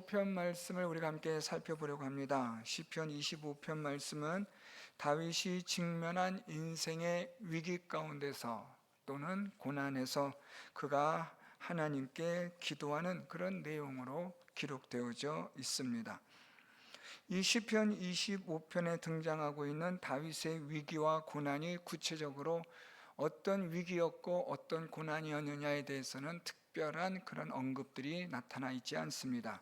25편 말씀을 우리가 함께 살펴보려고 합니다. 시편 25편 말씀은 다윗이 직면한 인생의 위기 가운데서 또는 고난에서 그가 하나님께 기도하는 그런 내용으로 기록되어져 있습니다. 이 시편 25편에 등장하고 있는 다윗의 위기와 고난이 구체적으로 어떤 위기였고 어떤 고난이었느냐에 대해서는 특별한 그런 언급들이 나타나 있지 않습니다.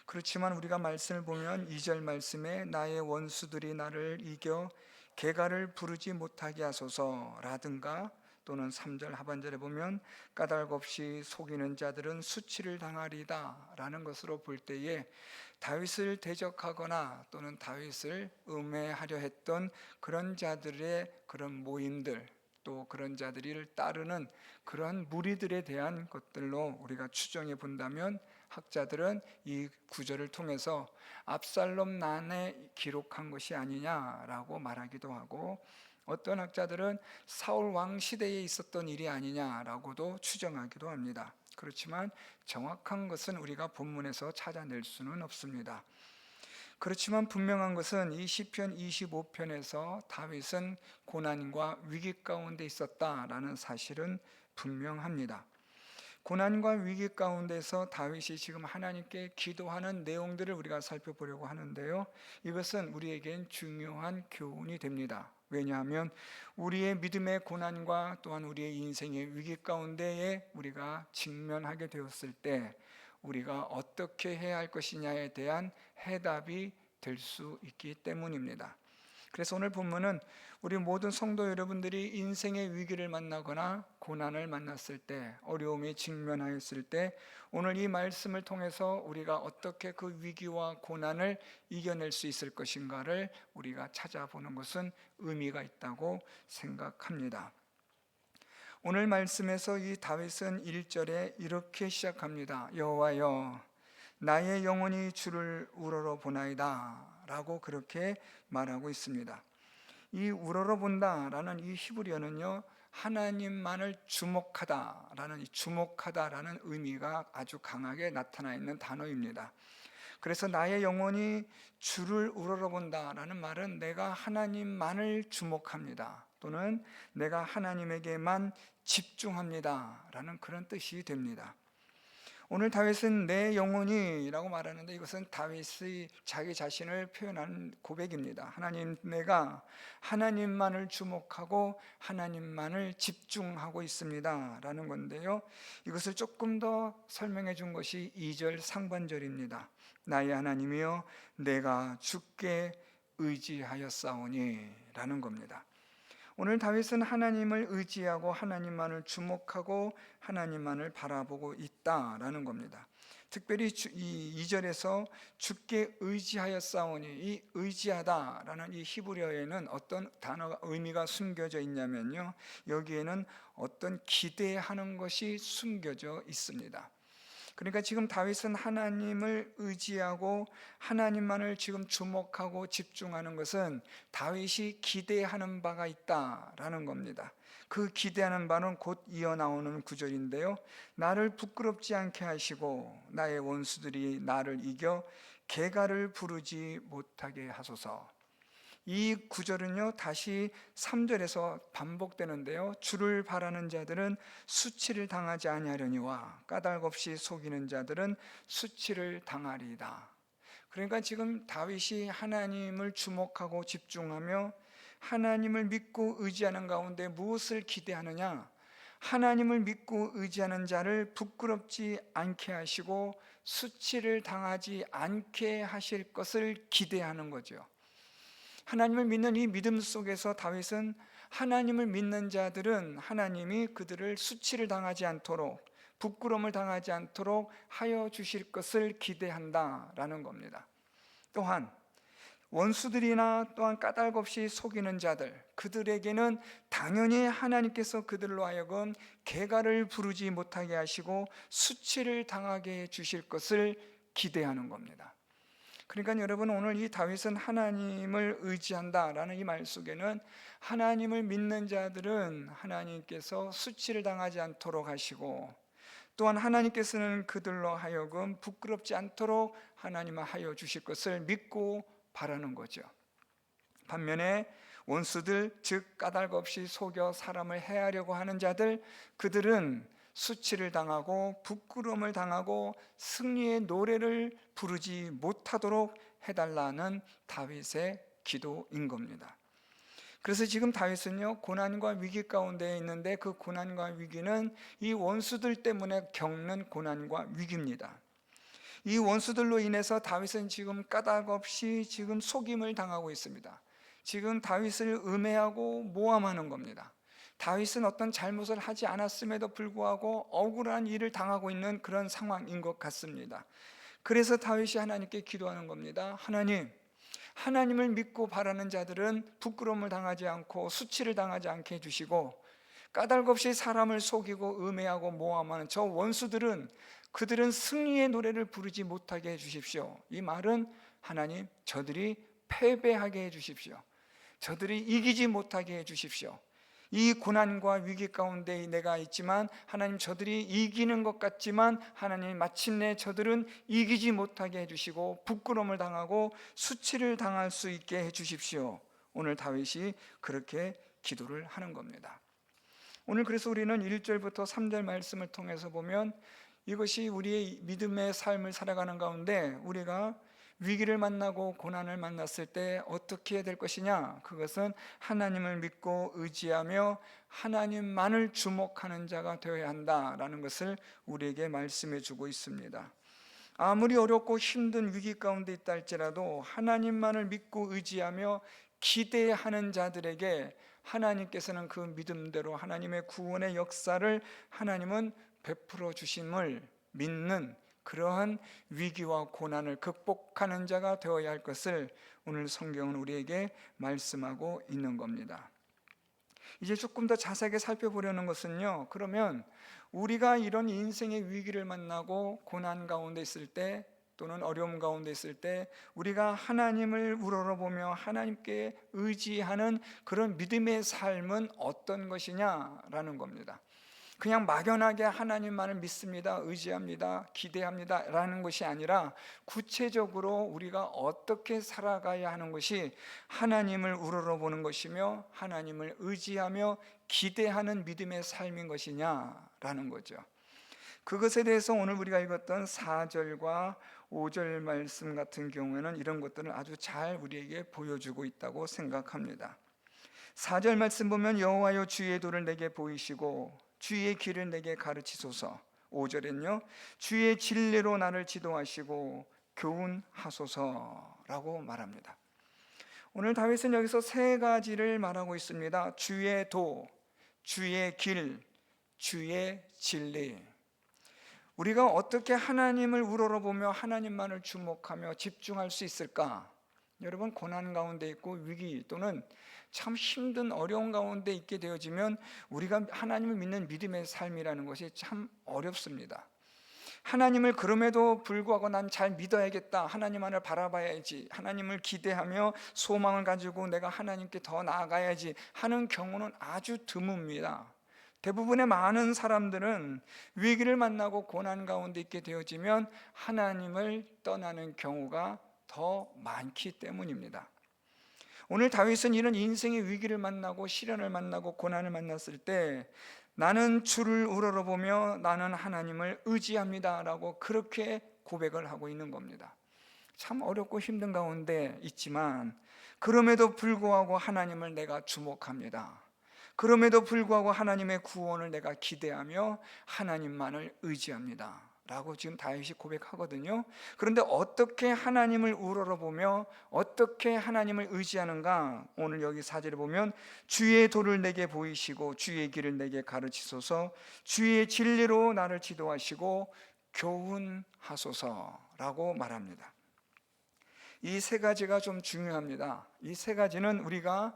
그렇지만 우리가 말씀을 보면 2절 말씀에 나의 원수들이 나를 이겨 개가를 부르지 못하게 하소서라든가, 또는 3절 하반절에 보면 까닭 없이 속이는 자들은 수치를 당하리다 라는 것으로 볼 때에 다윗을 대적하거나 또는 다윗을 음해하려 했던 그런 자들의 그런 모임들, 또 그런 자들을 따르는 그런 무리들에 대한 것들로 우리가 추정해 본다면, 학자들은 이 구절을 통해서 압살롬 난에 기록한 것이 아니냐라고 말하기도 하고, 어떤 학자들은 사울 왕 시대에 있었던 일이 아니냐라고도 추정하기도 합니다. 그렇지만 정확한 것은 우리가 본문에서 찾아낼 수는 없습니다. 그렇지만 분명한 것은 이 시편 25편에서 다윗은 고난과 위기 가운데 있었다라는 사실은 분명합니다. 고난과 위기 가운데서 다윗이 지금 하나님께 기도하는 내용들을 우리가 살펴보려고 하는데요, 이것은 우리에겐 중요한 교훈이 됩니다. 왜냐하면 우리의 믿음의 고난과 또한 우리의 인생의 위기 가운데에 우리가 직면하게 되었을 때 우리가 어떻게 해야 할 것이냐에 대한 해답이 될 수 있기 때문입니다. 그래서 오늘 본문은 우리 모든 성도 여러분들이 인생의 위기를 만나거나 고난을 만났을 때, 어려움에 직면하였을 때, 오늘 이 말씀을 통해서 우리가 어떻게 그 위기와 고난을 이겨낼 수 있을 것인가를 우리가 찾아보는 것은 의미가 있다고 생각합니다. 오늘 말씀에서 이 다윗은 1절에 이렇게 시작합니다. 여호와여, 나의 영혼이 주를 우러러 보나이다 라고 그렇게 말하고 있습니다. 이 우러러 본다라는 이 히브리어는요, 하나님만을 주목하다라는 이 주목하다라는 의미가 아주 강하게 나타나 있는 단어입니다. 그래서 나의 영혼이 주를 우러러본다라는 말은 내가 하나님만을 주목합니다, 또는 내가 하나님에게만 집중합니다 라는 그런 뜻이 됩니다. 오늘 다윗은 내 영혼이 라고 말하는데, 이것은 다윗의 자기 자신을 표현한 고백입니다. 하나님, 내가 하나님만을 주목하고 하나님만을 집중하고 있습니다 라는 건데요, 이것을 조금 더 설명해 준 것이 2절 상반절입니다. 나의 하나님이여, 내가 주께 의지하였사오니 라는 겁니다. 오늘 다윗은 하나님을 의지하고 하나님만을 주목하고 하나님만을 바라보고 있다라는 겁니다. 특별히 이 2절에서 주께 의지하였사오니, 이 의지하다라는 이 히브리어에는 어떤 단어가 의미가 숨겨져 있냐면요, 여기에는 어떤 기대하는 것이 숨겨져 있습니다. 그러니까 지금 다윗은 하나님을 의지하고 하나님만을 지금 주목하고 집중하는 것은 다윗이 기대하는 바가 있다라는 겁니다. 그 기대하는 바는 곧 이어나오는 구절인데요, 나를 부끄럽지 않게 하시고 나의 원수들이 나를 이겨 개가를 부르지 못하게 하소서. 이 구절은요, 다시 3절에서 반복되는데요, 주를 바라는 자들은 수치를 당하지 아니하려니와 까닭 없이 속이는 자들은 수치를 당하리이다. 그러니까 지금 다윗이 하나님을 주목하고 집중하며 하나님을 믿고 의지하는 가운데 무엇을 기대하느냐? 하나님을 믿고 의지하는 자를 부끄럽지 않게 하시고 수치를 당하지 않게 하실 것을 기대하는 거죠. 하나님을 믿는 이 믿음 속에서 다윗은 하나님을 믿는 자들은 하나님이 그들을 수치를 당하지 않도록, 부끄러움을 당하지 않도록 하여 주실 것을 기대한다라는 겁니다. 또한 원수들이나 또한 까닭 없이 속이는 자들, 그들에게는 당연히 하나님께서 그들로 하여금 개가를 부르지 못하게 하시고 수치를 당하게 해 주실 것을 기대하는 겁니다. 그러니까 여러분, 오늘 이 다윗은 하나님을 의지한다라는 이 말 속에는 하나님을 믿는 자들은 하나님께서 수치를 당하지 않도록 하시고, 또한 하나님께서는 그들로 하여금 부끄럽지 않도록 하나님은 하여 주실 것을 믿고 바라는 거죠. 반면에 원수들, 즉 까닭 없이 속여 사람을 해하려고 하는 자들, 그들은 수치를 당하고 부끄러움을 당하고 승리의 노래를 부르지 못하도록 해달라는 다윗의 기도인 겁니다. 그래서 지금 다윗은요, 고난과 위기 가운데 있는데 그 고난과 위기는 이 원수들 때문에 겪는 고난과 위기입니다. 이 원수들로 인해서 다윗은 지금 까닭 없이 지금 속임을 당하고 있습니다. 지금 다윗을 음해하고 모함하는 겁니다. 다윗은 어떤 잘못을 하지 않았음에도 불구하고 억울한 일을 당하고 있는 그런 상황인 것 같습니다. 그래서 다윗이 하나님께 기도하는 겁니다. 하나님을 믿고 바라는 자들은 부끄러움을 당하지 않고 수치를 당하지 않게 해주시고, 까닭 없이 사람을 속이고 음해하고 모함하는 저 원수들은 그들은 승리의 노래를 부르지 못하게 해주십시오. 이 말은 하나님, 저들이 패배하게 해주십시오. 저들이 이기지 못하게 해주십시오. 이 고난과 위기 가운데 내가 있지만 하나님, 저들이 이기는 것 같지만 하나님, 마침내 저들은 이기지 못하게 해주시고 부끄러움을 당하고 수치를 당할 수 있게 해주십시오. 오늘 다윗이 그렇게 기도를 하는 겁니다. 오늘 그래서 우리는 1절부터 3절 말씀을 통해서 보면 이것이 우리의 믿음의 삶을 살아가는 가운데 우리가 위기를 만나고 고난을 만났을 때 어떻게 해야 될 것이냐, 그것은 하나님을 믿고 의지하며 하나님만을 주목하는 자가 되어야 한다라는 것을 우리에게 말씀해 주고 있습니다. 아무리 어렵고 힘든 위기 가운데 있다 할지라도 하나님만을 믿고 의지하며 기대하는 자들에게 하나님께서는 그 믿음대로 하나님의 구원의 역사를 하나님은 베풀어 주심을 믿는 그러한 위기와 고난을 극복하는 자가 되어야 할 것을 오늘 성경은 우리에게 말씀하고 있는 겁니다. 이제 조금 더 자세하게 살펴보려는 것은요, 그러면 우리가 이런 인생의 위기를 만나고 고난 가운데 있을 때 또는 어려움 가운데 있을 때 우리가 하나님을 우러러보며 하나님께 의지하는 그런 믿음의 삶은 어떤 것이냐라는 겁니다. 그냥 막연하게 하나님만을 믿습니다, 의지합니다, 기대합니다 라는 것이 아니라 구체적으로 우리가 어떻게 살아가야 하는 것이 하나님을 우러러보는 것이며 하나님을 의지하며 기대하는 믿음의 삶인 것이냐라는 거죠. 그것에 대해서 오늘 우리가 읽었던 4절과 5절 말씀 같은 경우에는 이런 것들을 아주 잘 우리에게 보여주고 있다고 생각합니다. 4절 말씀 보면 여호와여, 주의 도를 내게 보이시고 주의 길을 내게 가르치소서. 5절엔요, 주의 진리로 나를 지도하시고 교훈하소서라고 말합니다. 오늘 다윗은 여기서 세 가지를 말하고 있습니다. 주의 도, 주의 길, 주의 진리. 우리가 어떻게 하나님을 우러러보며 하나님만을 주목하며 집중할 수 있을까? 여러분, 고난 가운데 있고 위기 또는 참 힘든 어려운 가운데 있게 되어지면 우리가 하나님을 믿는 믿음의 삶이라는 것이 참 어렵습니다. 하나님을 그럼에도 불구하고 난 잘 믿어야겠다, 하나님만을 바라봐야지, 하나님을 기대하며 소망을 가지고 내가 하나님께 더 나아가야지 하는 경우는 아주 드뭅니다. 대부분의 많은 사람들은 위기를 만나고 고난 가운데 있게 되어지면 하나님을 떠나는 경우가 더 많기 때문입니다. 오늘 다윗은 이런 인생의 위기를 만나고 시련을 만나고 고난을 만났을 때 나는 주를 우러러보며 나는 하나님을 의지합니다 라고 그렇게 고백을 하고 있는 겁니다. 참 어렵고 힘든 가운데 있지만 그럼에도 불구하고 하나님을 내가 주목합니다. 그럼에도 불구하고 하나님의 구원을 내가 기대하며 하나님만을 의지합니다 라고 지금 다윗이 고백하거든요. 그런데 어떻게 하나님을 우러러보며 어떻게 하나님을 의지하는가? 오늘 여기 4절에 보면 주의 도를 내게 보이시고 주의 길을 내게 가르치소서, 주의 진리로 나를 지도하시고 교훈하소서라고 말합니다. 이 세 가지가 좀 중요합니다. 이 세 가지는 우리가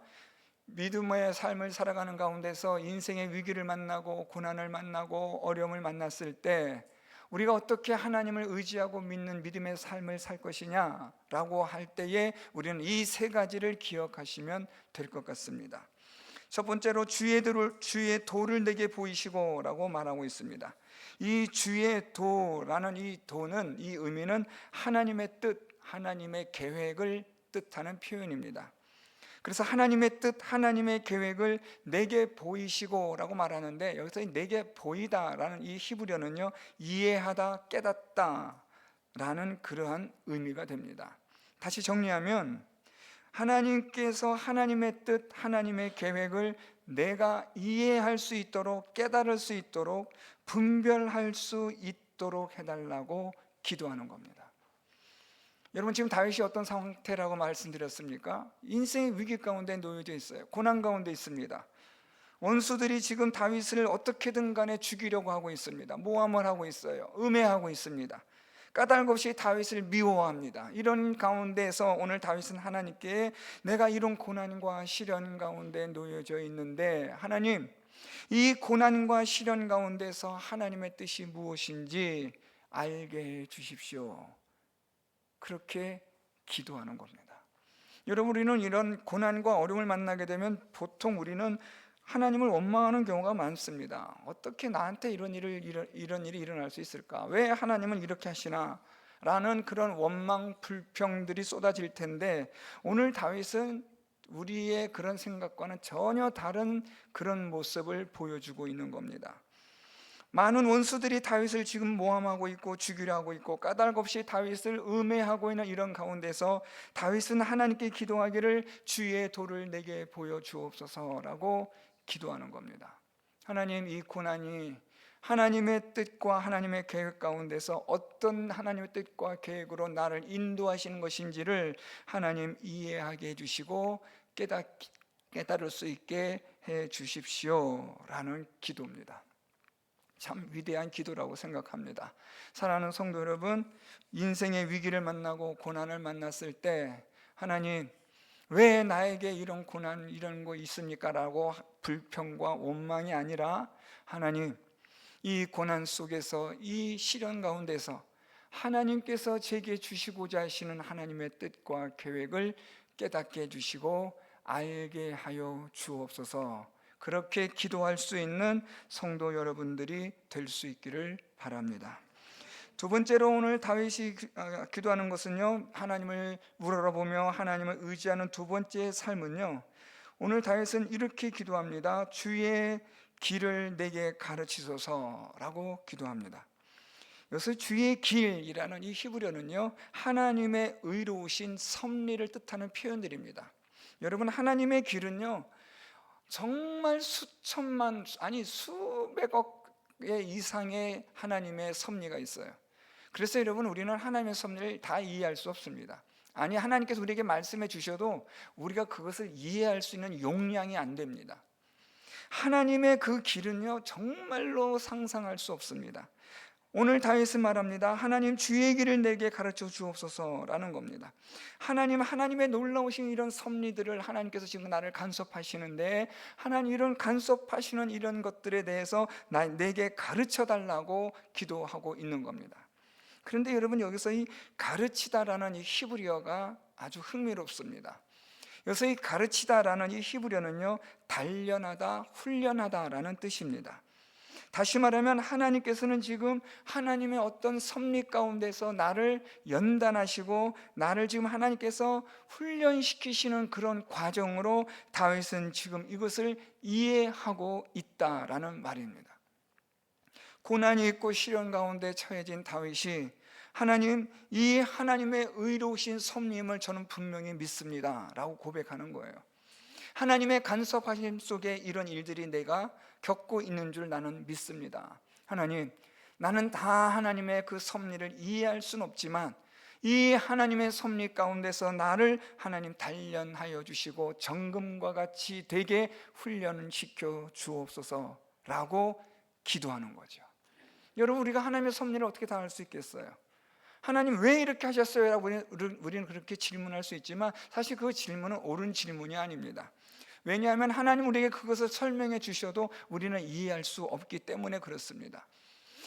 믿음의 삶을 살아가는 가운데서 인생의 위기를 만나고 고난을 만나고 어려움을 만났을 때 우리가 어떻게 하나님을 의지하고 믿는 믿음의 삶을 살 것이냐라고 할 때에 우리는 이 세 가지를 기억하시면 될 것 같습니다. 첫 번째로 주의 도를 내게 보이시고 라고 말하고 있습니다. 이 주의 도라는 이 도는, 이 의미는 하나님의 뜻, 하나님의 계획을 뜻하는 표현입니다. 그래서 하나님의 뜻, 하나님의 계획을 내게 보이시고 라고 말하는데, 여기서 내게 보이다 라는 이 히브리어는요, 이해하다, 깨닫다 라는 그러한 의미가 됩니다. 다시 정리하면 하나님께서 하나님의 뜻, 하나님의 계획을 내가 이해할 수 있도록, 깨달을 수 있도록, 분별할 수 있도록 해달라고 기도하는 겁니다. 여러분, 지금 다윗이 어떤 상태라고 말씀드렸습니까? 인생의 위기 가운데 놓여져 있어요. 고난 가운데 있습니다. 원수들이 지금 다윗을 어떻게든 간에 죽이려고 하고 있습니다. 모함을 하고 있어요. 음해하고 있습니다. 까닭 없이 다윗을 미워합니다. 이런 가운데서 오늘 다윗은 하나님께 내가 이런 고난과 시련 가운데 놓여져 있는데, 하나님, 이 고난과 시련 가운데서 하나님의 뜻이 무엇인지 알게 해 주십시오. 그렇게 기도하는 겁니다. 여러분, 우리는 이런 고난과 어려움을 만나게 되면 보통 우리는 하나님을 원망하는 경우가 많습니다. 어떻게 나한테 이런 일이 일어날 수 있을까? 왜 하나님은 이렇게 하시나? 라는 그런 원망, 불평들이 쏟아질 텐데, 오늘 다윗은 우리의 그런 생각과는 전혀 다른 그런 모습을 보여주고 있는 겁니다. 많은 원수들이 다윗을 지금 모함하고 있고 죽이려 하고 있고, 까닭 없이 다윗을 음해하고 있는 이런 가운데서 다윗은 하나님께 기도하기를 주의 도를 내게 보여주옵소서라고 기도하는 겁니다. 하나님, 이 고난이 하나님의 뜻과 하나님의 계획 가운데서 어떤 하나님의 뜻과 계획으로 나를 인도하시는 것인지를 하나님 이해하게 해주시고 깨달을 수 있게 해 주십시오 라는 기도입니다. 참 위대한 기도라고 생각합니다. 사랑하는 성도 여러분, 인생의 위기를 만나고 고난을 만났을 때 하나님, 왜 나에게 이런 고난, 이런 거 있습니까? 라고 불평과 원망이 아니라, 하나님, 이 고난 속에서, 이 시련 가운데서 하나님께서 제게 주시고자 하시는 하나님의 뜻과 계획을 깨닫게 해주시고 알게 하여 주옵소서. 그렇게 기도할 수 있는 성도 여러분들이 될 수 있기를 바랍니다. 두 번째로 오늘 다윗이 기도하는 것은요, 하나님을 우러러보며 하나님을 의지하는 두 번째 삶은요, 오늘 다윗은 이렇게 기도합니다. 주의 길을 내게 가르치소서라고 기도합니다. 여기서 주의 길이라는 이 히브리어는요, 하나님의 의로우신 섭리를 뜻하는 표현들입니다. 여러분, 하나님의 길은요, 정말 수천만, 아니 수백억의 이상의 하나님의 섭리가 있어요. 그래서 여러분, 우리는 하나님의 섭리를 다 이해할 수 없습니다. 아니, 하나님께서 우리에게 말씀해 주셔도 우리가 그것을 이해할 수 있는 용량이 안 됩니다. 하나님의 그 길은요, 정말로 상상할 수 없습니다. 오늘 다윗은 말합니다. 하나님, 주의 길을 내게 가르쳐 주옵소서라는 겁니다. 하나님, 하나님의 놀라우신 이런 섭리들을 하나님께서 지금 나를 간섭하시는데, 하나님, 이런 간섭하시는 이런 것들에 대해서 내게 가르쳐 달라고 기도하고 있는 겁니다. 그런데 여러분, 여기서 이 가르치다라는 이 히브리어가 아주 흥미롭습니다. 여기서 이 가르치다라는 이 히브리어는요, 단련하다, 훈련하다라는 뜻입니다. 다시 말하면 하나님께서는 지금 하나님의 어떤 섭리 가운데서 나를 연단하시고 나를 지금 하나님께서 훈련시키시는 그런 과정으로 다윗은 지금 이것을 이해하고 있다라는 말입니다. 고난이 있고 시련 가운데 처해진 다윗이 하나님, 이 하나님의 의로우신 섭리임을 저는 분명히 믿습니다 라고 고백하는 거예요. 하나님의 간섭하심 속에 이런 일들이 내가 겪고 있는 줄 나는 믿습니다. 하나님, 나는 다 하나님의 그 섭리를 이해할 수는 없지만 이 하나님의 섭리 가운데서 나를 하나님 단련하여 주시고 정금과 같이 되게 훈련시켜 주옵소서라고 기도하는 거죠. 여러분, 우리가 하나님의 섭리를 어떻게 다 알 수 있겠어요? 하나님, 왜 이렇게 하셨어요? 라고 우리는 그렇게 질문할 수 있지만 사실 그 질문은 옳은 질문이 아닙니다. 왜냐하면 하나님 우리에게 그것을 설명해 주셔도 우리는 이해할 수 없기 때문에 그렇습니다.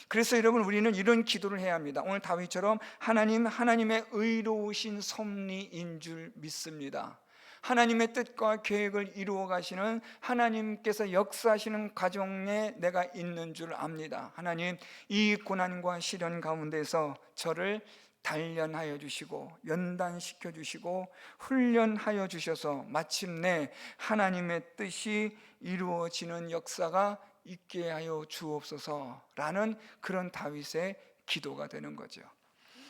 그래서 여러분, 우리는 이런 기도를 해야 합니다. 오늘 다윗처럼 하나님, 하나님의 의로우신 섭리인 줄 믿습니다. 하나님의 뜻과 계획을 이루어 가시는 하나님께서 역사하시는 과정에 내가 있는 줄 압니다. 하나님, 이 고난과 시련 가운데서 저를 단련하여 주시고 연단시켜 주시고 훈련하여 주셔서 마침내 하나님의 뜻이 이루어지는 역사가 있게 하여 주옵소서라는 그런 다윗의 기도가 되는 거죠.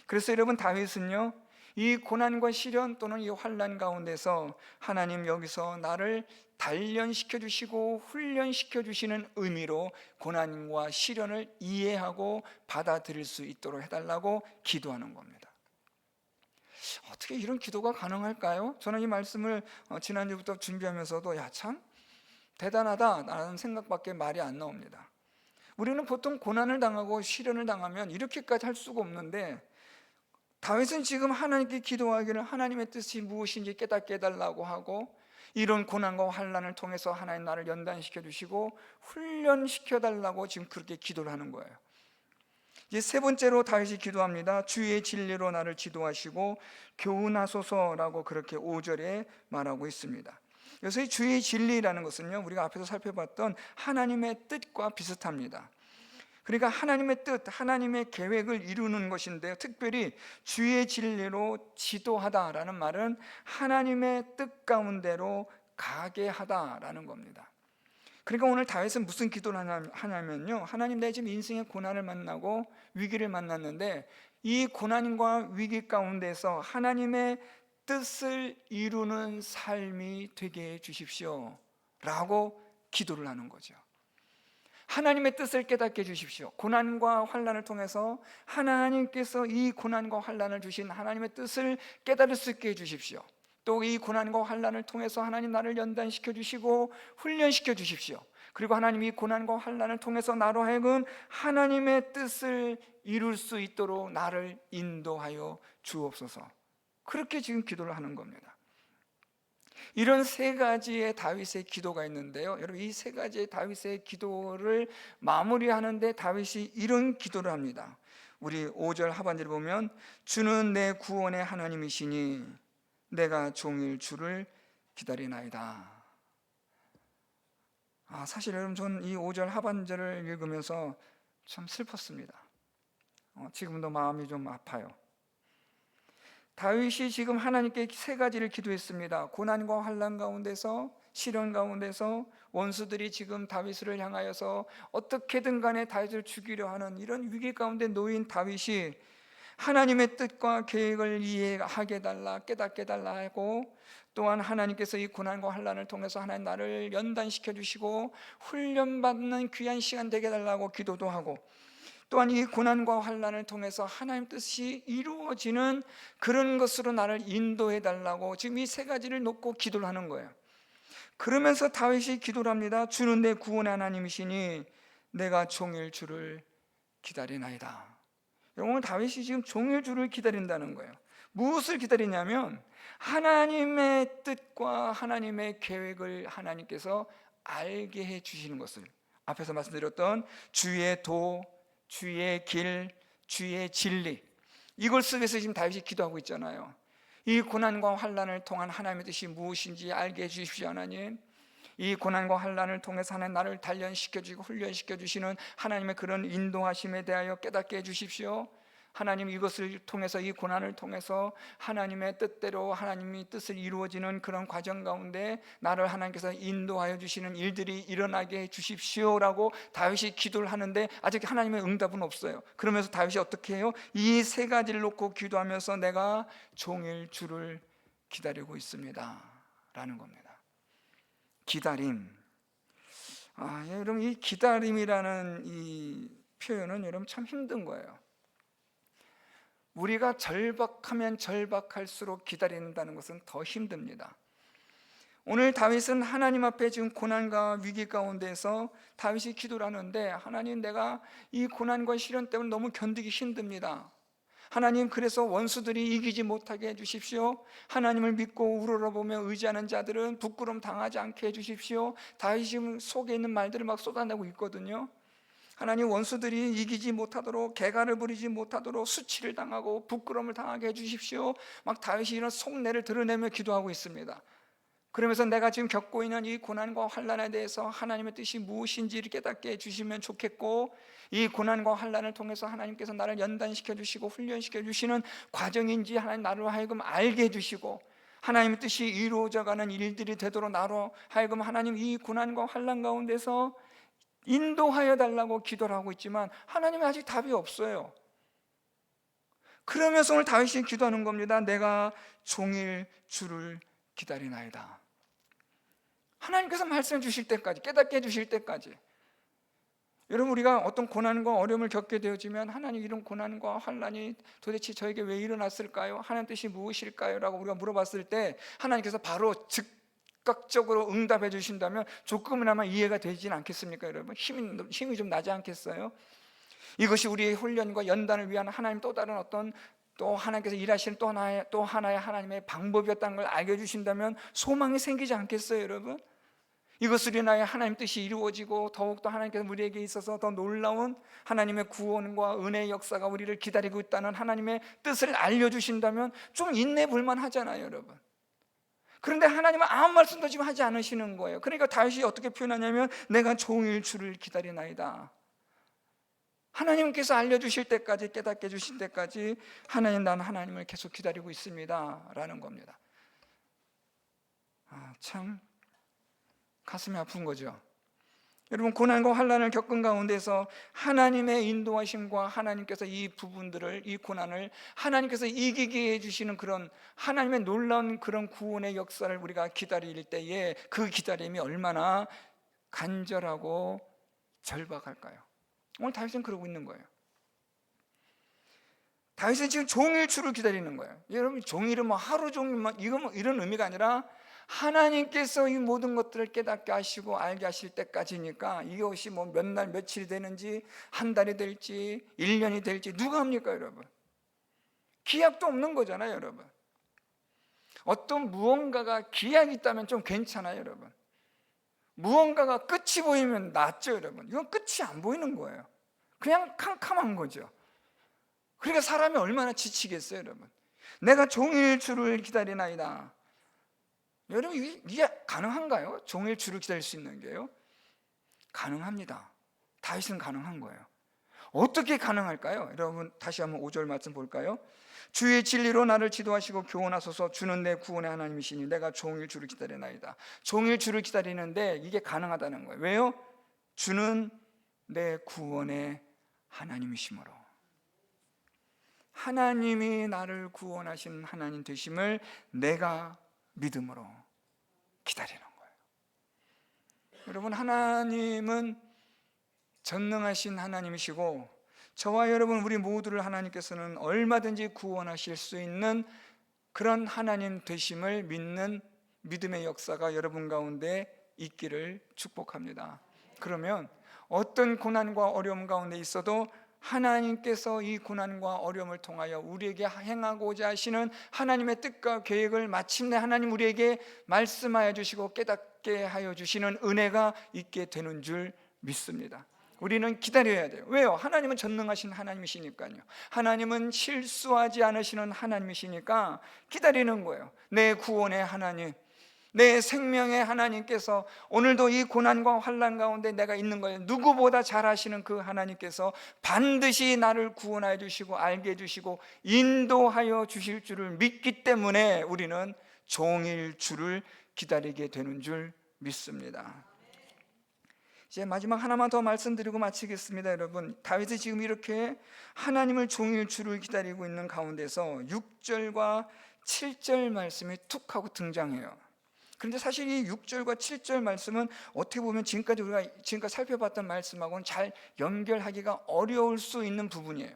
그래서 여러분, 다윗은요, 이 고난과 시련 또는 이 환난 가운데서 하나님 여기서 나를 단련시켜 주시고 훈련시켜 주시는 의미로 고난과 시련을 이해하고 받아들일 수 있도록 해달라고 기도하는 겁니다. 어떻게 이런 기도가 가능할까요? 저는 이 말씀을 지난주부터 준비하면서도 참 대단하다라는 생각밖에 말이 안 나옵니다. 우리는 보통 고난을 당하고 시련을 당하면 이렇게까지 할 수가 없는데, 다윗은 지금 하나님께 기도하기를 하나님의 뜻이 무엇인지 깨닫게 해달라고 하고, 이런 고난과 환난을 통해서 하나님 나를 연단시켜 주시고 훈련시켜 달라고 지금 그렇게 기도를 하는 거예요. 이제 세 번째로 다윗이 기도합니다. 주의 진리로 나를 지도하시고 교훈하소서라고 그렇게 5절에 말하고 있습니다. 그래서 이 주의 진리라는 것은요, 우리가 앞에서 살펴봤던 하나님의 뜻과 비슷합니다. 그러니까 하나님의 뜻, 하나님의 계획을 이루는 것인데요, 특별히 주의 진리로 지도하다라는 말은 하나님의 뜻 가운데로 가게 하다라는 겁니다. 그러니까 오늘 다윗은 무슨 기도를 하냐면요, 하나님, 내 지금 인생의 고난을 만나고 위기를 만났는데 이 고난과 위기 가운데서 하나님의 뜻을 이루는 삶이 되게 해 주십시오 라고 기도를 하는 거죠. 하나님의 뜻을 깨닫게 해주십시오. 고난과 환난을 통해서 하나님께서 이 고난과 환난을 주신 하나님의 뜻을 깨달을 수 있게 해주십시오. 또 이 고난과 환난을 통해서 하나님 나를 연단시켜 주시고 훈련시켜 주십시오. 그리고 하나님 이 고난과 환난을 통해서 나로 하여금 하나님의 뜻을 이룰 수 있도록 나를 인도하여 주옵소서. 그렇게 지금 기도를 하는 겁니다. 이런 세 가지의 다윗의 기도가 있는데요, 여러분, 이 세 가지의 다윗의 기도를 마무리하는데 다윗이 이런 기도를 합니다. 우리 5절 하반절을 보면, 주는 내 구원의 하나님이시니 내가 종일 주를 기다리나이다. 사실 여러분, 전 이 5절 하반절을 읽으면서 참 슬펐습니다. 지금도 마음이 좀 아파요. 다윗이 지금 하나님께 세 가지를 기도했습니다. 고난과 환난 가운데서, 시련 가운데서 원수들이 지금 다윗을 향하여서 어떻게든 간에 다윗을 죽이려 하는 이런 위기 가운데 놓인 다윗이 하나님의 뜻과 계획을 이해하게 해달라, 깨닫게 해달라 하고, 또한 하나님께서 이 고난과 환난을 통해서 하나님 나를 연단시켜 주시고 훈련받는 귀한 시간 되게 해달라고 기도도 하고, 또한 이 고난과 환난을 통해서 하나님 뜻이 이루어지는 그런 것으로 나를 인도해 달라고 지금 이 세 가지를 놓고 기도를 하는 거예요. 그러면서 다윗이 기도를 합니다. 주는 내 구원의 하나님이시니 내가 종일 주를 기다리나이다. 오늘 다윗이 지금 종일 주를 기다린다는 거예요. 무엇을 기다리냐면 하나님의 뜻과 하나님의 계획을 하나님께서 알게 해 주시는 것을, 앞에서 말씀드렸던 주의 도, 주의 길, 주의 진리, 이걸 쓰기 위해서 지금 다윗이 기도하고 있잖아요. 이 고난과 환난을 통한 하나님의 뜻이 무엇인지 알게 해주십시오. 하나님, 이 고난과 환난을 통해서 하나님 나를 단련시켜주고 훈련시켜주시는 하나님의 그런 인도하심에 대하여 깨닫게 해주십시오. 하나님, 이것을 통해서, 이 고난을 통해서 하나님의 뜻대로 하나님이 뜻을 이루어지는 그런 과정 가운데 나를 하나님께서 인도하여 주시는 일들이 일어나게 해 주십시오라고 다윗이 기도를 하는데 아직 하나님의 응답은 없어요. 그러면서 다윗이 어떻게 해요? 이 세 가지를 놓고 기도하면서 내가 종일 주를 기다리고 있습니다 라는 겁니다. 기다림. 여러분, 이 기다림이라는 이 표현은 여러분 참 힘든 거예요. 우리가 절박하면 절박할수록 기다린다는 것은 더 힘듭니다. 오늘 다윗은 하나님 앞에 지금 고난과 위기 가운데서 다윗이 기도를 하는데, 하나님, 내가 이 고난과 시련 때문에 너무 견디기 힘듭니다. 하나님, 그래서 원수들이 이기지 못하게 해주십시오. 하나님을 믿고 우러러보며 의지하는 자들은 부끄러움 당하지 않게 해주십시오. 다윗이 지금 속에 있는 말들을 막 쏟아내고 있거든요. 하나님, 원수들이 이기지 못하도록, 개가를 부리지 못하도록 수치를 당하고 부끄러움을 당하게 해주십시오. 막 다윗이 이런 속내를 드러내며 기도하고 있습니다. 그러면서 내가 지금 겪고 있는 이 고난과 환난에 대해서 하나님의 뜻이 무엇인지를 깨닫게 해주시면 좋겠고, 이 고난과 환난을 통해서 하나님께서 나를 연단시켜 주시고 훈련시켜 주시는 과정인지 하나님 나로 하여금 알게 해주시고, 하나님의 뜻이 이루어져가는 일들이 되도록 나로 하여금 하나님 이 고난과 환난 가운데서 인도하여 달라고 기도를 하고 있지만 하나님은 아직 답이 없어요. 그러면서 오늘 다윗이 기도하는 겁니다. 내가 종일 주를 기다리나이다. 하나님께서 말씀해 주실 때까지, 깨닫게 해 주실 때까지. 여러분, 우리가 어떤 고난과 어려움을 겪게 되어지면 하나님, 이런 고난과 환난이 도대체 저에게 왜 일어났을까요? 하나님 뜻이 무엇일까요? 라고 우리가 물어봤을 때 하나님께서 바로 즉각적으로 응답해 주신다면 조금이나마 이해가 되지는 않겠습니까? 여러분, 힘이 좀 나지 않겠어요? 이것이 우리의 훈련과 연단을 위한 하나님 또 다른 어떤, 또 하나님께서 일하시는 또 하나의 하나님의 방법이었다는 걸 알게 해주신다면 소망이 생기지 않겠어요, 여러분? 이것으로 인하여 하나님 뜻이 이루어지고 더욱더 하나님께서 우리에게 있어서 더 놀라운 하나님의 구원과 은혜의 역사가 우리를 기다리고 있다는 하나님의 뜻을 알려주신다면 좀 인내 불만 하잖아요, 여러분. 그런데 하나님은 아무 말씀도 지금 하지 않으시는 거예요. 그러니까 다윗이 어떻게 표현하냐면 내가 종일 주를 기다리나이다. 하나님께서 알려주실 때까지, 깨닫게 해주실 때까지 하나님, 난 하나님을 계속 기다리고 있습니다 라는 겁니다. 참 가슴이 아픈 거죠. 여러분, 고난과 환난을 겪은 가운데서 하나님의 인도하심과 하나님께서 이 부분들을, 이 고난을 하나님께서 이기게 해주시는 그런 하나님의 놀라운 그런 구원의 역사를 우리가 기다릴 때에 그 기다림이 얼마나 간절하고 절박할까요? 오늘 다윗은 그러고 있는 거예요. 다윗은 지금 종일 주를 기다리는 거예요. 여러분, 종일은 뭐 하루 종일 이런 의미가 아니라 하나님께서 이 모든 것들을 깨닫게 하시고 알게 하실 때까지니까, 이것이 뭐 몇 날 며칠이 되는지, 한 달이 될지 1년이 될지 누가 합니까, 여러분? 기약도 없는 거잖아요, 여러분. 어떤 무언가가 기약이 있다면 좀 괜찮아요, 여러분. 무언가가 끝이 보이면 낫죠, 여러분. 이건 끝이 안 보이는 거예요. 그냥 캄캄한 거죠. 그러니까 사람이 얼마나 지치겠어요, 여러분. 내가 종일 주를 기다리나이다. 여러분, 이게 가능한가요? 종일 주를 기다릴 수 있는 게요? 가능합니다. 다윗은 가능한 거예요. 어떻게 가능할까요? 여러분, 다시 한번 5절 말씀 볼까요? 주의 진리로 나를 지도하시고 교훈하소서. 주는 내 구원의 하나님이시니 내가 종일 주를 기다리나이다. 종일 주를 기다리는데 이게 가능하다는 거예요. 왜요? 주는 내 구원의 하나님이시므로. 하나님이 나를 구원하신 하나님 되심을 내가 믿음으로 기다리는 거예요. 여러분, 하나님은 전능하신 하나님이시고 저와 여러분, 우리 모두를 하나님께서는 얼마든지 구원하실 수 있는 그런 하나님 되심을 믿는 믿음의 역사가 여러분 가운데 있기를 축복합니다. 그러면 어떤 고난과 어려움 가운데 있어도 하나님께서 이 고난과 어려움을 통하여 우리에게 행하고자 하시는 하나님의 뜻과 계획을 마침내 하나님 우리에게 말씀하여 주시고 깨닫게 하여 주시는 은혜가 있게 되는 줄 믿습니다. 우리는 기다려야 돼요. 왜요? 하나님은 전능하신 하나님이시니까요. 하나님은 실수하지 않으시는 하나님이시니까 기다리는 거예요. 내 구원의 하나님, 내 생명의 하나님께서 오늘도 이 고난과 환난 가운데 내가 있는 거예요. 누구보다 잘 아시는 그 하나님께서 반드시 나를 구원하여 주시고 알게 해주시고 인도하여 주실 줄을 믿기 때문에 우리는 종일 주를 기다리게 되는 줄 믿습니다. 이제 마지막 하나만 더 말씀드리고 마치겠습니다. 여러분, 다윗이 지금 이렇게 하나님을 종일 주를 기다리고 있는 가운데서 6절과 7절 말씀이 툭 하고 등장해요. 그런데 사실 이 6절과 7절 말씀은 어떻게 보면 우리가 지금까지 살펴봤던 말씀하고는 잘 연결하기가 어려울 수 있는 부분이에요.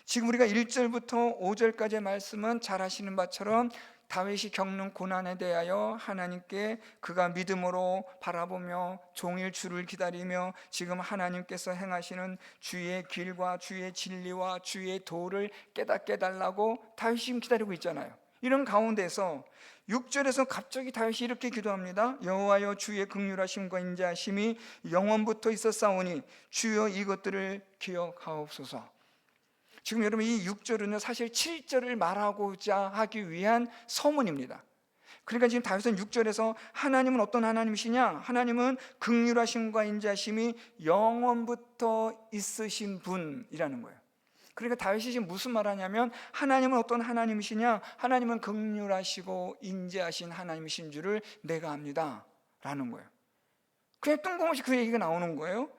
지금 우리가 1절부터 5절까지의 말씀은 잘 아시는 바처럼 다윗이 겪는 고난에 대하여 하나님께 그가 믿음으로 바라보며 종일 주를 기다리며 지금 하나님께서 행하시는 주의 길과 주의 진리와 주의 도를 깨닫게 달라고 다윗이 지금 기다리고 있잖아요. 이런 가운데서 6절에서 갑자기 다윗이 이렇게 기도합니다. 여호와여, 주의 긍휼하심과 인자하심이 영원부터 있었사오니 주여 이것들을 기억하옵소서. 지금 여러분, 이 6절은 사실 7절을 말하고자 하기 위한 서문입니다. 그러니까 지금 다윗은 6절에서 하나님은 어떤 하나님이시냐? 하나님은 긍휼하심과 인자하심이 영원부터 있으신 분이라는 거예요. 그러니까 다윗이 지금 무슨 말하냐면 하나님은 어떤 하나님이시냐? 하나님은 긍휼하시고 인자하신 하나님이신 줄을 내가 압니다 라는 거예요. 그냥 뜬금없이 그 얘기가 나오는 거예요.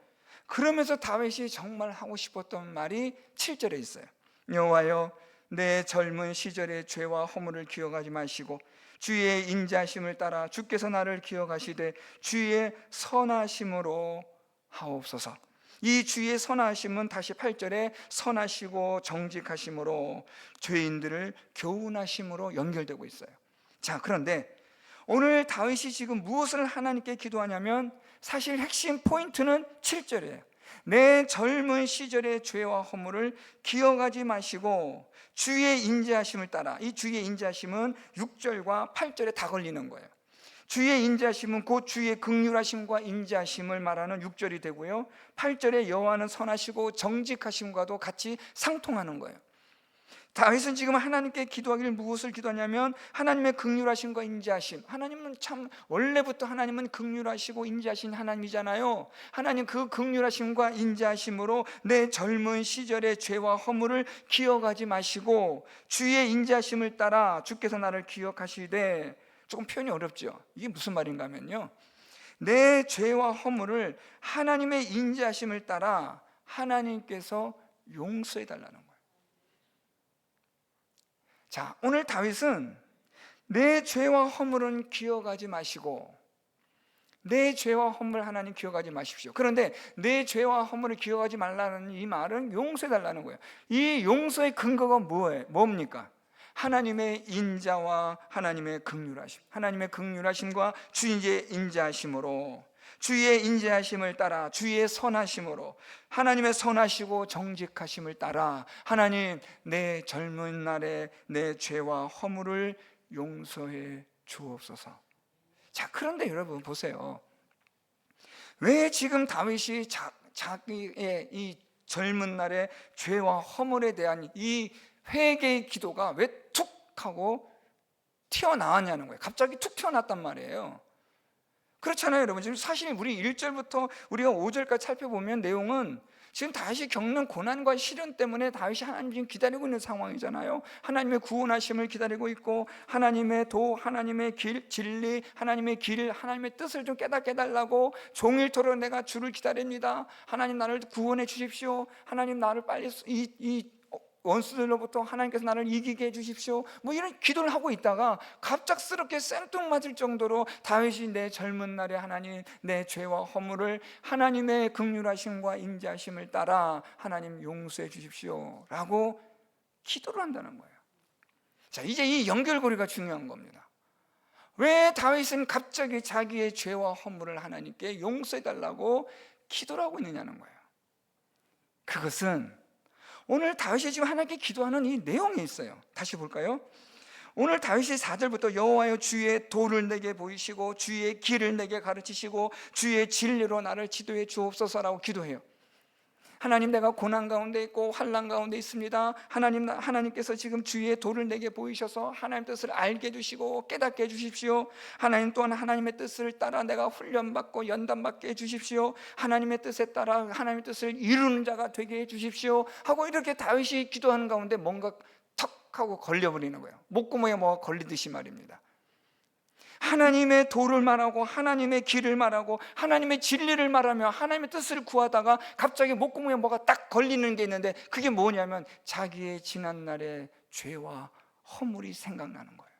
그러면서 다윗이 정말 하고 싶었던 말이 7절에 있어요. 여호와여, 내 젊은 시절의 죄와 허물을 기억하지 마시고 주의 인자하심을 따라 주께서 나를 기억하시되 주의 선하심으로 하옵소서. 이 주의 선하심은 다시 8절에 선하시고 정직하심으로 죄인들을 교훈하심으로 연결되고 있어요. 자, 그런데 오늘 다윗이 지금 무엇을 하나님께 기도하냐면 사실 핵심 포인트는 7절이에요. 내 젊은 시절의 죄와 허물을 기억하지 마시고 주의 인자하심을 따라, 이 주의 인자하심은 6절과 8절에 다 걸리는 거예요. 주의 인자하심은 곧 주의 긍휼하심과 인자하심을 말하는 6절이 되고요, 8절에 여호와는 선하시고 정직하심과도 같이 상통하는 거예요. 다윗은 지금 하나님께 기도하기를 무엇을 기도하냐면 하나님의 긍휼하심과 인자하심. 하나님은 참 원래부터 하나님은 긍휼하시고 인자하신 하나님이잖아요. 하나님 그 긍휼하심과 인자하심으로 내 젊은 시절의 죄와 허물을 기억하지 마시고 주의 인자하심을 따라 주께서 나를 기억하시되, 조금 표현이 어렵죠. 이게 무슨 말인가 하면요, 내 죄와 허물을 하나님의 인자하심을 따라 하나님께서 용서해 달라는 거예요. 자, 오늘 다윗은 내 죄와 허물은 기억하지 마시고, 내 죄와 허물 하나님 기억하지 마십시오. 그런데 내 죄와 허물을 기억하지 말라는 이 말은 용서해 달라는 거예요. 이 용서의 근거가 뭡니까? 하나님의 인자와 하나님의 긍휼하심, 하나님의 긍휼하심과 주의 인자하심으로, 주의 인자하심을 따라 주의 선하심으로, 하나님의 선하시고 정직하심을 따라 하나님 내 젊은 날에 내 죄와 허물을 용서해 주옵소서. 자, 그런데 여러분 보세요. 왜 지금 다윗이 자기의 이 젊은 날의 죄와 허물에 대한 이 회개의 기도가 왜 툭 하고 튀어나왔냐는 거예요. 갑자기 툭 튀어났단 말이에요. 그렇잖아요, 여러분. 지금 사실 우리 1절부터 우리가 5절까지 살펴보면 내용은 지금 다윗이 겪는 고난과 시련 때문에 다윗이 하나님 지금 기다리고 있는 상황이잖아요. 하나님의 구원하심을 기다리고 있고, 하나님의 도, 하나님의 길, 진리, 하나님의 길, 하나님의 뜻을 좀 깨닫게 해달라고 종일토록 내가 주를 기다립니다. 하나님 나를 구원해 주십시오. 하나님 나를 빨리 이 원수들로부터 하나님께서 나를 이기게 해주십시오. 뭐 이런 기도를 하고 있다가 갑작스럽게 생뚱맞을 정도로 다윗이 내 젊은 날에 하나님 내 죄와 허물을 하나님의 긍휼하심과 인자하심을 따라 하나님 용서해 주십시오 라고 기도를 한다는 거예요. 자, 이제 이 연결고리가 중요한 겁니다. 왜 다윗은 갑자기 자기의 죄와 허물을 하나님께 용서해 달라고 기도를 하고 있느냐는 거예요. 그것은 오늘 다윗이 지금 하나님께 기도하는 이 내용이 있어요. 다시 볼까요? 오늘 다윗이 4절부터 여호와여 주의 도를 내게 보이시고 주의 길을 내게 가르치시고 주의 진리로 나를 지도해 주옵소서라고 기도해요. 하나님, 내가 고난 가운데 있고 환난 가운데 있습니다. 하나님께서 지금 주의 도를 내게 보이셔서 하나님 뜻을 알게 해주시고 깨닫게 해주십시오. 하나님 또한 하나님의 뜻을 따라 내가 훈련받고 연단받게 해주십시오. 하나님의 뜻에 따라 하나님의 뜻을 이루는 자가 되게 해주십시오 하고 이렇게 다윗이 기도하는 가운데 뭔가 턱 하고 걸려버리는 거예요. 목구멍에 뭐가 걸리듯이 말입니다. 하나님의 도를 말하고 하나님의 길을 말하고 하나님의 진리를 말하며 하나님의 뜻을 구하다가 갑자기 목구멍에 뭐가 딱 걸리는 게 있는데, 그게 뭐냐면 자기의 지난날의 죄와 허물이 생각나는 거예요.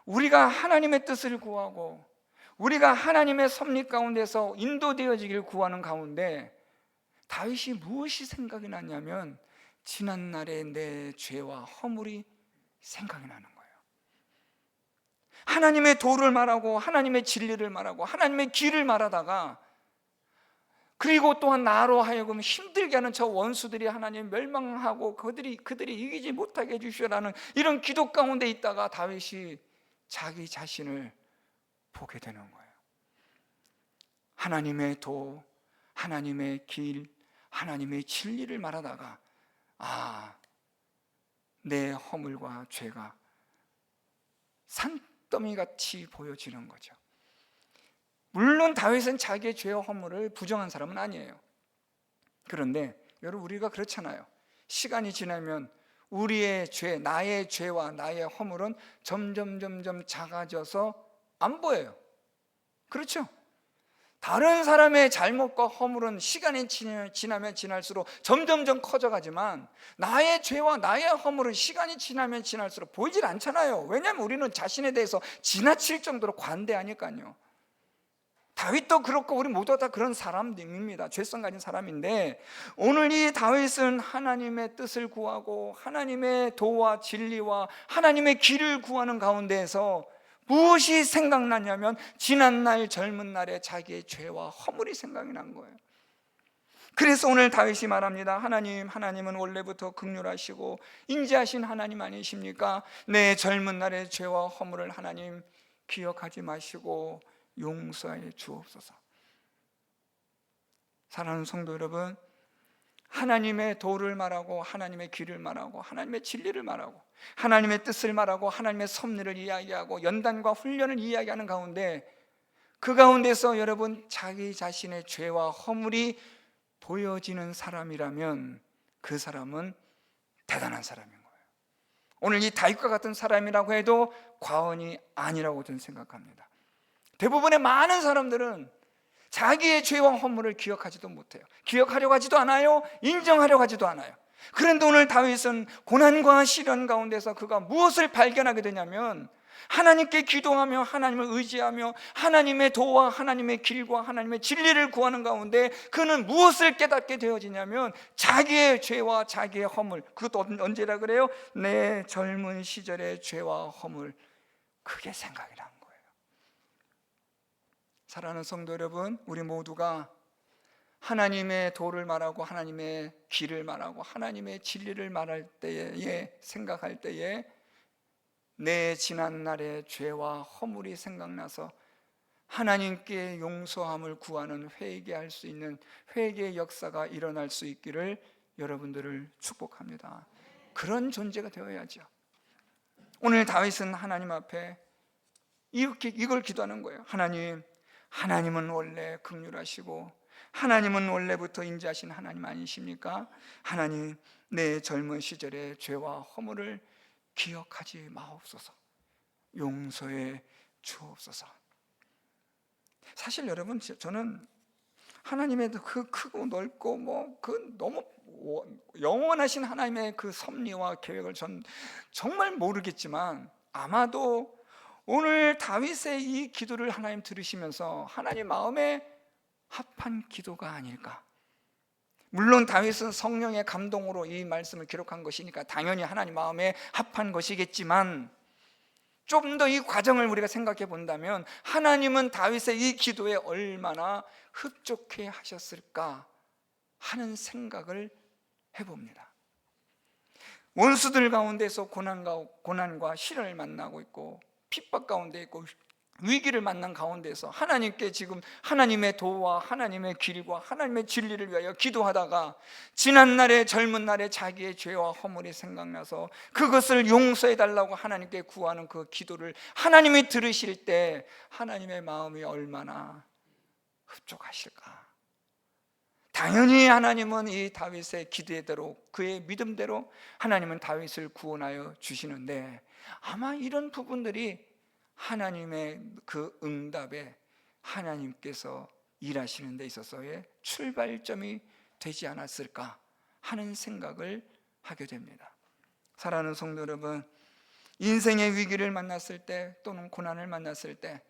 우리가 하나님의 뜻을 구하고 우리가 하나님의 섭리 가운데서 인도되어지기를 구하는 가운데 다윗이 무엇이 생각이 나냐면 지난날의 내 죄와 허물이 생각이 나는 거예요. 하나님의 도를 말하고 하나님의 진리를 말하고 하나님의 길을 말하다가, 그리고 또한 나로 하여금 힘들게 하는 저 원수들이 하나님 멸망하고 그들이 이기지 못하게 해주시라는 이런 기도 가운데 있다가 다윗이 자기 자신을 보게 되는 거예요. 하나님의 도, 하나님의 길, 하나님의 진리를 말하다가 내 허물과 죄가 산더미같이 보여지는 거죠. 물론 다윗은 자기의 죄와 허물을 부정한 사람은 아니에요. 그런데 여러분, 우리가 그렇잖아요. 시간이 지나면 우리의 죄, 나의 죄와 나의 허물은 점점 작아져서 안 보여요. 그렇죠? 다른 사람의 잘못과 허물은 시간이 지나면 지날수록 점점 커져가지만 나의 죄와 나의 허물은 시간이 지나면 지날수록 보이질 않잖아요. 왜냐하면 우리는 자신에 대해서 지나칠 정도로 관대하니까요. 다윗도 그렇고 우리 모두가 다 그런 사람입니다. 죄성 가진 사람인데, 오늘 이 다윗은 하나님의 뜻을 구하고 하나님의 도와 진리와 하나님의 길을 구하는 가운데에서 무엇이 생각나냐면 지난날 젊은 날에 자기의 죄와 허물이 생각이 난 거예요. 그래서 오늘 다윗이 말합니다. 하나님은 원래부터 긍휼하시고 인자하신 하나님 아니십니까? 내 젊은 날의 죄와 허물을 하나님 기억하지 마시고 용서해 주옵소서. 사랑하는 성도 여러분, 하나님의 도를 말하고 하나님의 길을 말하고 하나님의 진리를 말하고 하나님의 뜻을 말하고 하나님의 섭리를 이야기하고 연단과 훈련을 이야기하는 가운데, 그 가운데서 여러분 자기 자신의 죄와 허물이 보여지는 사람이라면 그 사람은 대단한 사람인 거예요. 오늘 이 다윗과 같은 사람이라고 해도 과언이 아니라고 저는 생각합니다. 대부분의 많은 사람들은 자기의 죄와 허물을 기억하지도 못해요. 기억하려고 하지도 않아요. 인정하려고 하지도 않아요. 그런데 오늘 다윗은 고난과 시련 가운데서 그가 무엇을 발견하게 되냐면, 하나님께 기도하며 하나님을 의지하며 하나님의 도와 하나님의 길과 하나님의 진리를 구하는 가운데 그는 무엇을 깨닫게 되어지냐면 자기의 죄와 자기의 허물, 그것도 언제라 그래요? 내 젊은 시절의 죄와 허물, 그게 생각이 난 거예요. 사랑하는 성도 여러분, 우리 모두가 하나님의 도를 말하고 하나님의 길을 말하고 하나님의 진리를 말할 때에, 생각할 때에 내 지난날의 죄와 허물이 생각나서 하나님께 용서함을 구하는 회개할 수 있는 회개의 역사가 일어날 수 있기를 여러분들을 축복합니다. 그런 존재가 되어야죠. 오늘 다윗은 하나님 앞에 이걸 기도하는 거예요. 하나님은 원래 긍휼하시고 하나님은 원래부터 인자하신 하나님 아니십니까? 하나님, 내 젊은 시절의 죄와 허물을 기억하지 마옵소서. 용서해 주옵소서. 사실 여러분, 저는 하나님의 그 크고 넓고 그 너무 영원하신 하나님의 그 섭리와 계획을 전 정말 모르겠지만, 아마도 오늘 다윗의 이 기도를 하나님 들으시면서 하나님 마음에 합한 기도가 아닐까. 물론 다윗은 성령의 감동으로 이 말씀을 기록한 것이니까 당연히 하나님 마음에 합한 것이겠지만, 좀 더 이 과정을 우리가 생각해 본다면 하나님은 다윗의 이 기도에 얼마나 흡족해 하셨을까 하는 생각을 해봅니다. 원수들 가운데서 고난과 시련을 만나고 있고 핍박 가운데 있고 위기를 만난 가운데서 하나님께 지금 하나님의 도와 하나님의 길과 하나님의 진리를 위하여 기도하다가 지난날의 젊은 날에 자기의 죄와 허물이 생각나서 그것을 용서해 달라고 하나님께 구하는 그 기도를 하나님이 들으실 때 하나님의 마음이 얼마나 흡족하실까. 당연히 하나님은 이 다윗의 기대대로, 그의 믿음대로 하나님은 다윗을 구원하여 주시는데, 아마 이런 부분들이 하나님의 그 응답에 하나님께서 일하시는 데 있어서의 출발점이 되지 않았을까 하는 생각을 하게 됩니다. 사랑하는 성도 여러분, 인생의 위기를 만났을 때 또는 고난을 만났을 때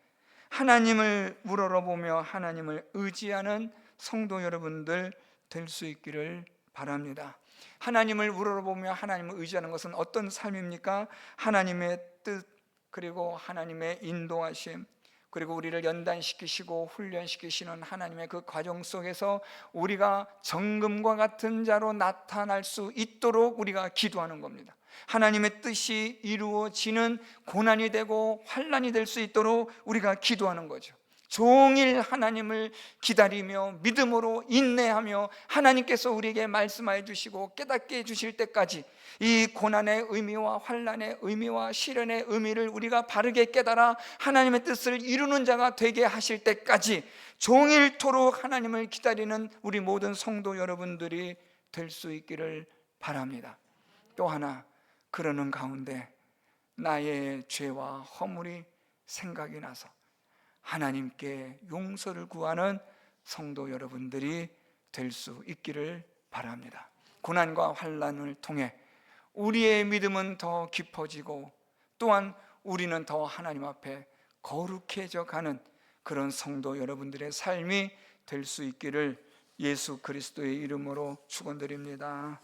하나님을 우러러보며 하나님을 의지하는 성도 여러분들 될 수 있기를 바랍니다. 하나님을 우러러보며 하나님을 의지하는 것은 어떤 삶입니까? 하나님의 뜻, 그리고 하나님의 인도하심, 그리고 우리를 연단시키시고 훈련시키시는 하나님의 그 과정 속에서 우리가 정금과 같은 자로 나타날 수 있도록 우리가 기도하는 겁니다. 하나님의 뜻이 이루어지는 고난이 되고 환난이 될 수 있도록 우리가 기도하는 거죠. 종일 하나님을 기다리며 믿음으로 인내하며 하나님께서 우리에게 말씀하여 주시고 깨닫게 해 주실 때까지 이 고난의 의미와 환난의 의미와 시련의 의미를 우리가 바르게 깨달아 하나님의 뜻을 이루는 자가 되게 하실 때까지 종일토록 하나님을 기다리는 우리 모든 성도 여러분들이 될 수 있기를 바랍니다. 또 하나, 그러는 가운데 나의 죄와 허물이 생각이 나서 하나님께 용서를 구하는 성도 여러분들이 될 수 있기를 바랍니다. 고난과 환난을 통해 우리의 믿음은 더 깊어지고 또한 우리는 더 하나님 앞에 거룩해져 가는 그런 성도 여러분들의 삶이 될 수 있기를 예수 그리스도의 이름으로 축원드립니다.